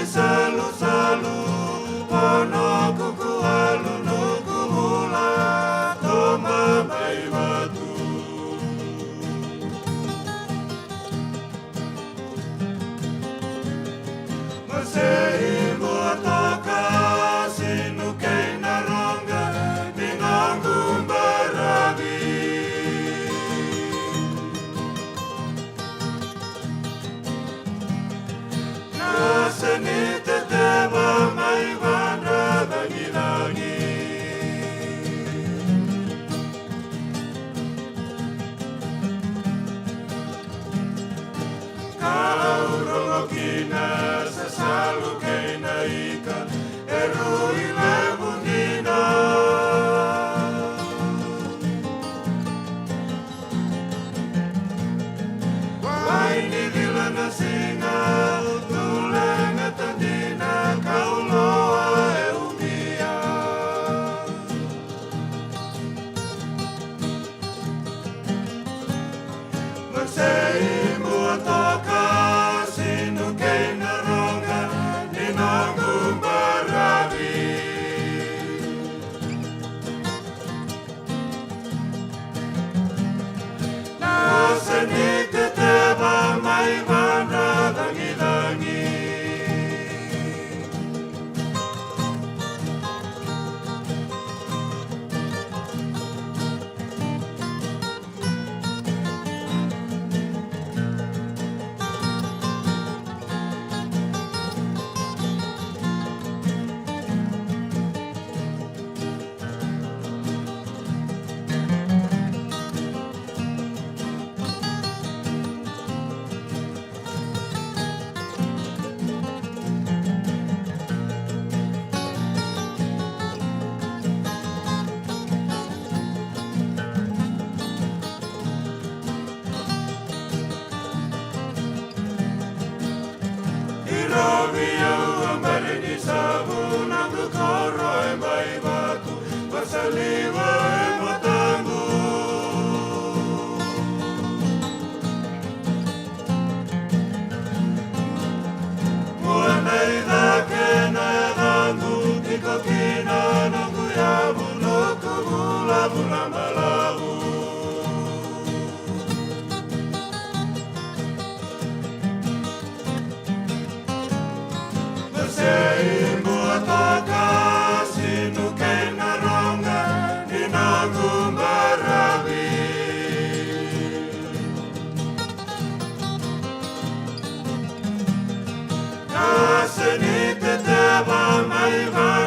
Salu-salu, pono kuku alu nuku mula, toma mai batu. Masei muatoka sinu kei naronga, ninangu barabi. Nasani teteba mai vana lagi-lagi. Kau rongokina sesalu keina ika erui levundina. Waini vilana singa tulenga tandina kau loa eumia. Masei muatoka sinu keina ronga ninangu barabi. Nasani teteba mai vana lagi-lagi. Irovia ambare di sabun aku koro mai batu bersaliwa matangu. Muanai dake na dangu tiko kina nungu ya bunuku bula bula malau. Masei muatoka sinu keina ronga ninangu barabi. Nasani teteba mai vana